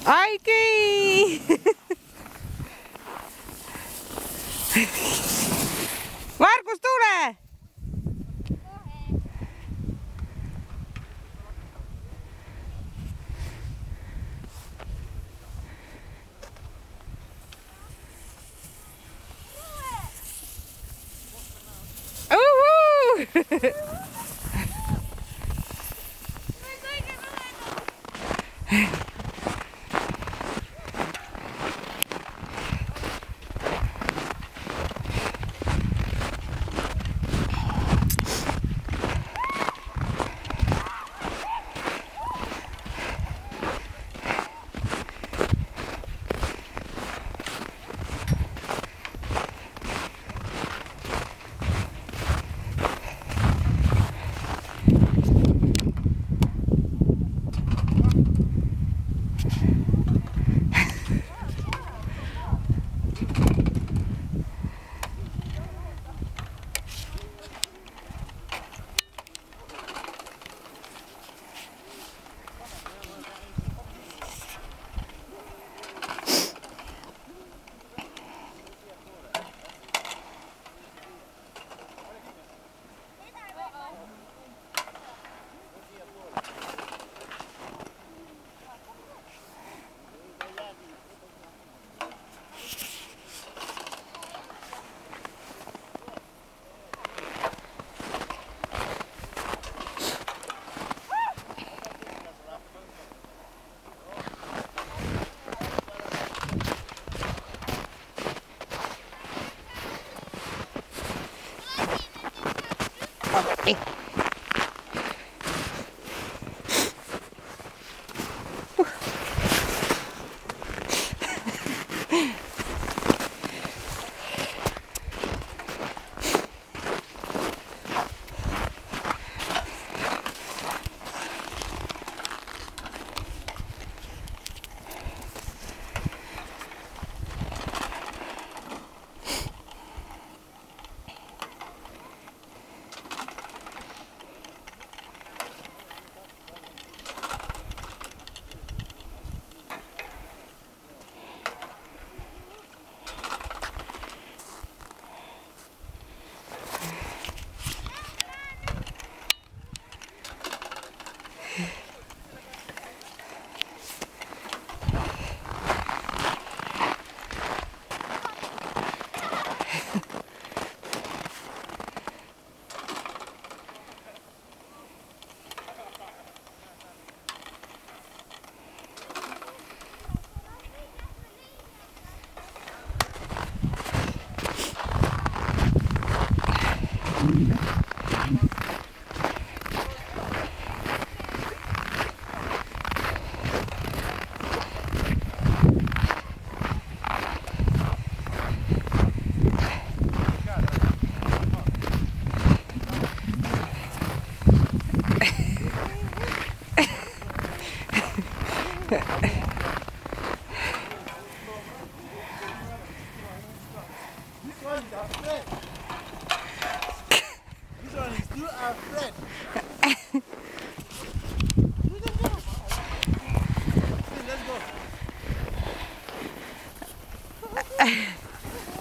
Aiki! Markus, tule!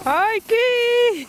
Aiki!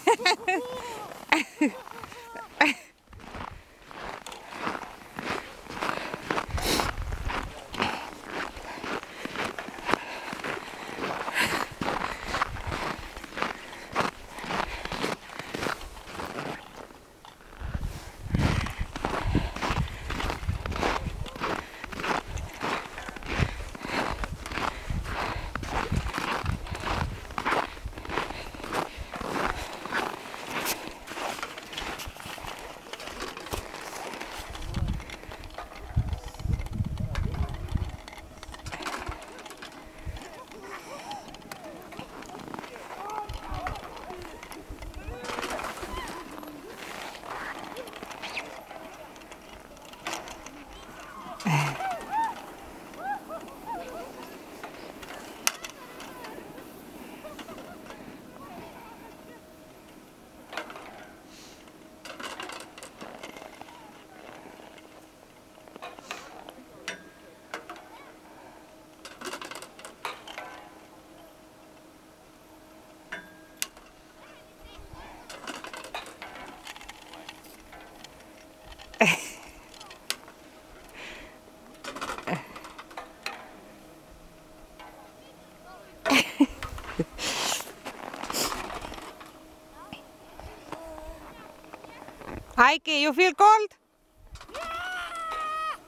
Heikki, you feel cold?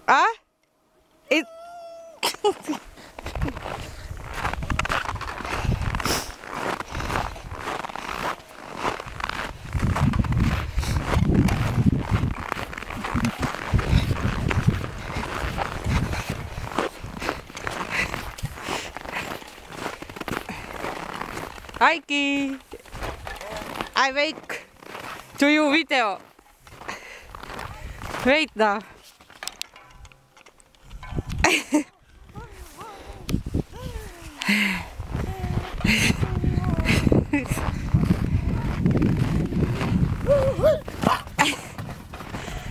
Huh? It... Heikki, I make to you video. Wait now.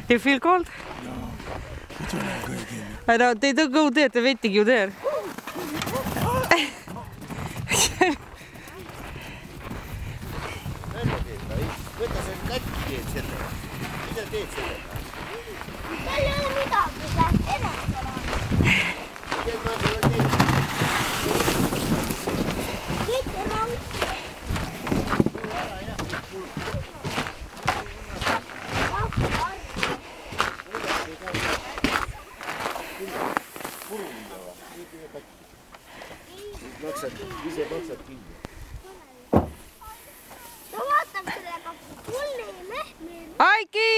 You feel cold? No. Which one am I going again? I know, they don't go there, they're waiting you there. Võta see näkki teed selle. Mida teed selle? Tal ei ole midagi, läheb edasi olema. Teed ma selle teed. Kõik on aus. Ise maksad kinni. Ta vaatab sellega kulli mehmi. Heikki!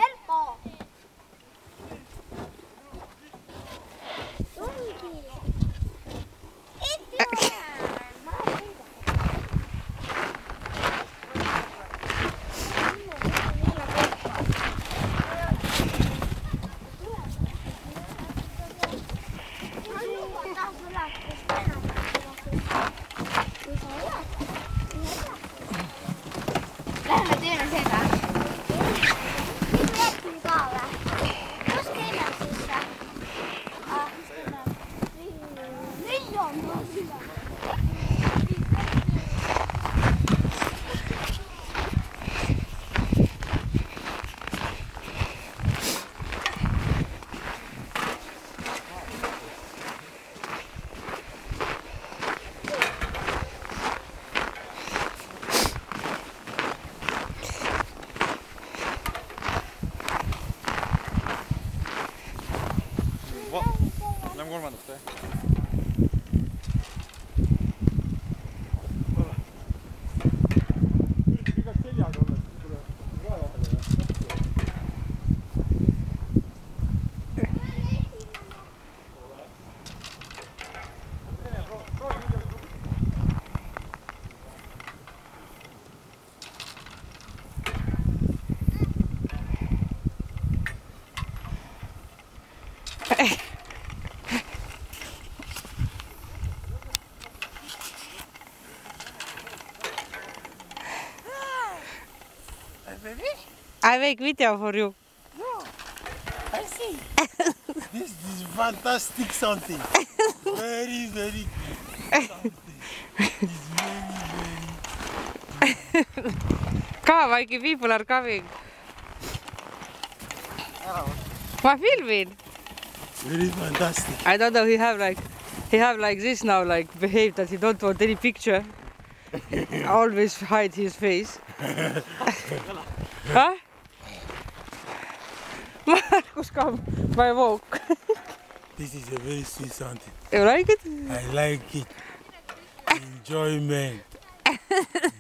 Erpo! Tungi! Itti ole! Lähme teeme seda. Jätkin ka või? Kus käime siis? Miljon on üle. Lähme kolmandat või? Üritab igalt seljaga olla, siis tuleb rae vahele. I make video for you. I see. This is fantastic something. Very, very good. Something. It's very, very. Come, Heikki, people are coming. Ma filmin. Very fantastic. I don't know, he have like this now, like behave that he don't want any picture. Always hide his face. Huh? Markus, come, my walk. This is a very sweet something. You like it? I like it. Enjoyment.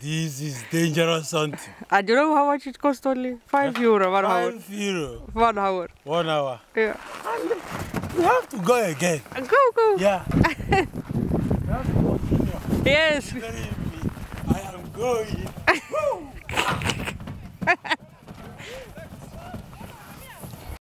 This is dangerous something. And you know how much it cost only? €5 1 hour. €5. 1 hour. 1 hour. Yeah. We have to go again. Go. Yeah. We have to continue. Yes. Very happy. I am going. Woo!